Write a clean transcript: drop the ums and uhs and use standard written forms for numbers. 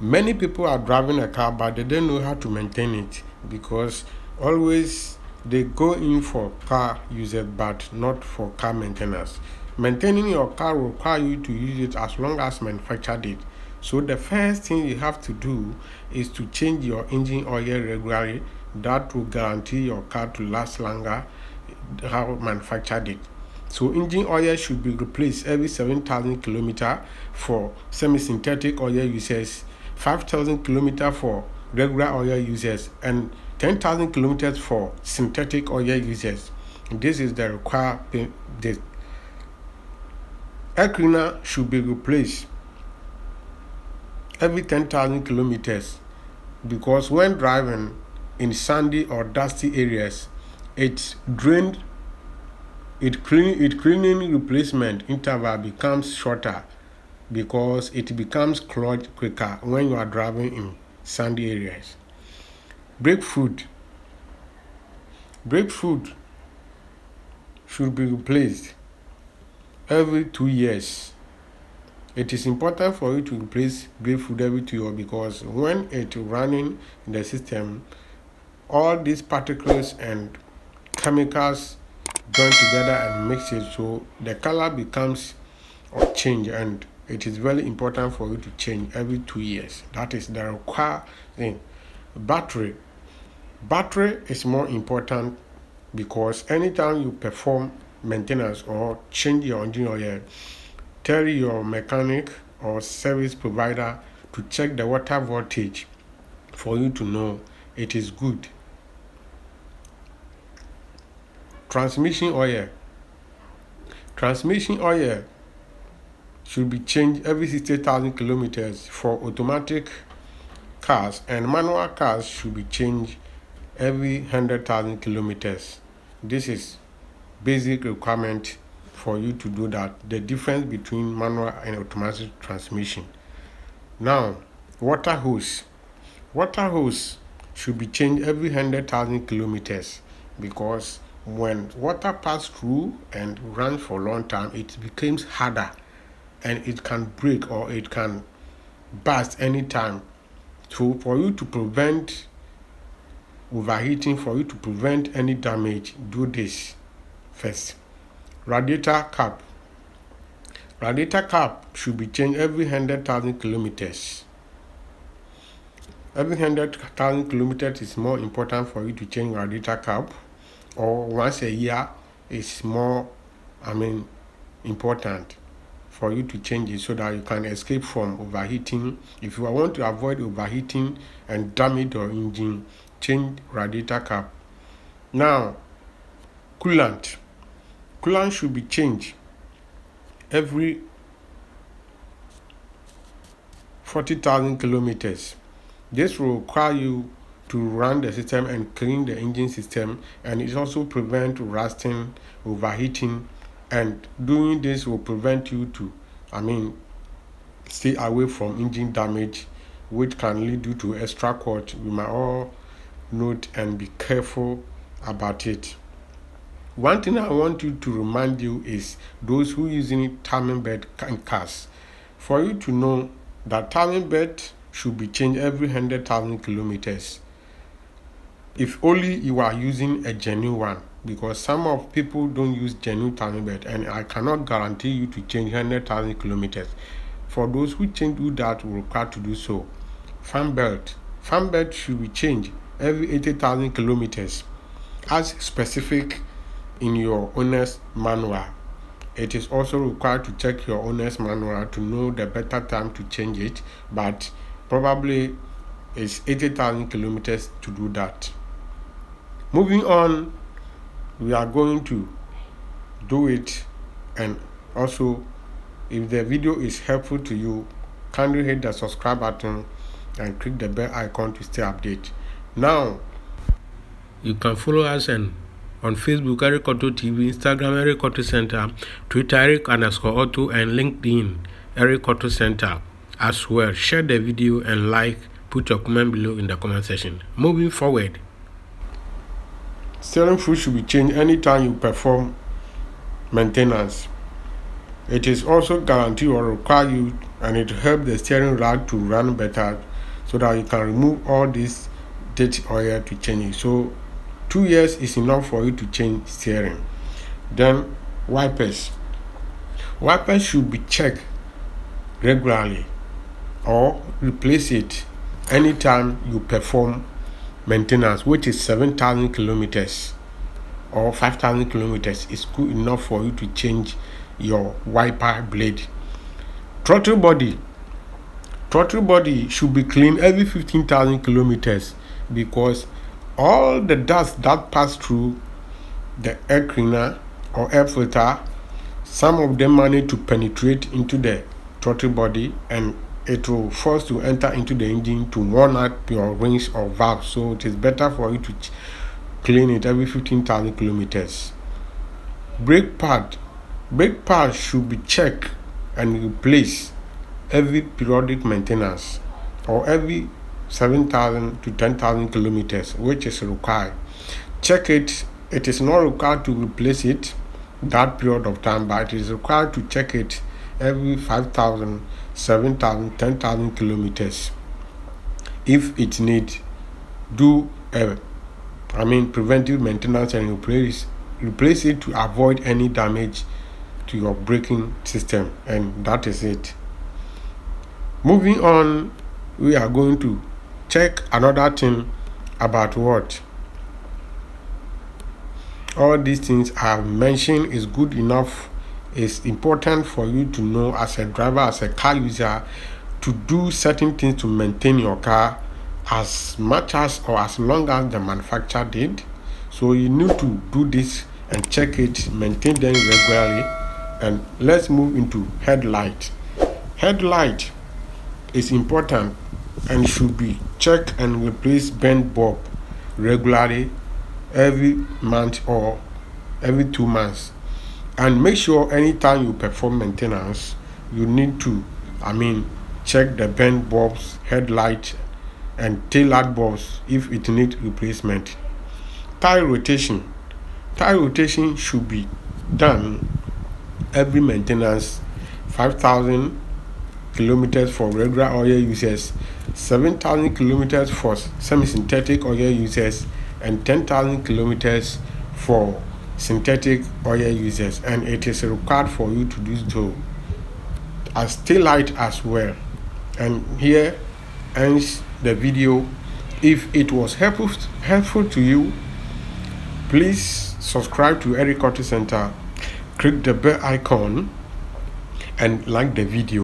Many people are driving a car, but they don't know how to maintain it because always they go in for car usage, but not for car maintenance. Maintaining your car will require you to use it as long as manufacturer did. So the first thing you have to do is to change your engine oil regularly. That will guarantee your car to last longer how manufacturer did. So engine oil should be replaced every 7,000 kilometers for semi-synthetic oil users, 5,000 kilometers for regular oil users, and 10,000 kilometers for synthetic oil users. This is the required. The air cleaner should be replaced every 10,000 kilometers because when driving in sandy or dusty areas, cleaning replacement interval becomes shorter because it becomes clogged quicker when you are driving in sandy areas. Brake fluid should be replaced every 2 years. It is important for you to replace brake fluid every 2 years because when it's running in the system, all these particles and chemicals join together and mix it, so the color becomes or change, and it is very important for you to change every 2 years. That is the required thing. Battery is more important because anytime you perform maintenance or change your engine oil, tell your mechanic or service provider to check the water voltage for you to know it is good. Transmission oil should be changed every 60,000 kilometers for automatic cars, and manual cars should be changed every 100,000 kilometers. This is basic requirement for you to do that. The difference between manual and automatic transmission. Now, water hose should be changed every 100,000 kilometers because when water passes through and runs for a long time, it becomes harder and it can break or it can burst anytime. So for you to prevent overheating, for you to prevent any damage, do this first. Radiator cap should be changed every 100,000 kilometers. Every 100,000 kilometers is more important for you to change radiator cap, or once a year is more important for you to change it so that you can escape from overheating. If you want to avoid overheating and damage your engine, change radiator cap. Now, coolant should be changed every 40,000 kilometers. This will require you to run the system and clean the engine system, and it also prevent rusting, overheating, and doing this will prevent you to stay away from engine damage, which can lead you to extra cost. We might all note and be careful about it. One thing I want you to remind you is those who using timing belt in cars, for you to know that timing belt should be changed every 100,000 kilometers. If only you are using a genuine one, because some of people don't use genuine timing belt, and I cannot guarantee you to change 100,000 kilometers. For those who do that, will require to do so. Fan belt should be changed every 80,000 kilometers, as specific in your owner's manual. It is also required to check your owner's manual to know the better time to change it, but probably it's 80,000 kilometers to do that. Moving on, we are going to do it, and also if the video is helpful to you, kindly hit the subscribe button and click the bell icon to stay updated. Now, you can follow us on Facebook, Eric Auto TV, Instagram, Eric Auto Center, Twitter, Eric_Auto, and LinkedIn, Eric Auto Center as well. Share the video and put your comment below in the comment section. Moving forward, steering fluid should be changed anytime you perform maintenance. It is also guaranteed or require you, and it helps the steering rack to run better, so that you can remove all this dirty oil to change it. So 2 years is enough for you to change steering. Then wipers should be checked regularly or replace it anytime you perform maintenance, which is 7,000 kilometers or 5,000 kilometers is good enough for you to change your wiper blade. Throttle body should be cleaned every 15,000 kilometers, because all the dust that pass through the air cleaner or air filter, some of them manage to penetrate into the throttle body, and it will force to enter into the engine to worn out your rings or valves. So it is better for you to clean it every 15,000 kilometers. Brake pad should be checked and replaced every periodic maintenance, or every 7,000 to 10,000 kilometers, which is required. Check it. It is not required to replace it that period of time, but it is required to check it every 5,000, 7,000, 10,000 kilometers. If it needs, do preventive maintenance and replace it to avoid any damage to your braking system, and that is it. Moving on, we are going to check another thing about what all these things I have mentioned is good enough. It's important for you to know as a driver, as a car user, to do certain things to maintain your car as much as or as long as the manufacturer did. So you need to do this and check it, maintain them regularly. And let's move into headlight. Headlight is important and should be checked and replaced bent bulb regularly every month or every 2 months. And make sure anytime you perform maintenance, you need to check the bent bulbs, headlight and tail light bulbs if it needs replacement. Tire rotation should be done every maintenance, 5,000 kilometers for regular oil users, 7,000 kilometers for semi-synthetic oil users, and 10,000 kilometers for synthetic oil users. And it is required for you to do so as tail light as well. And here ends the video. If it was helpful to you, please subscribe to Eric Auto Center, click the bell icon and like the video.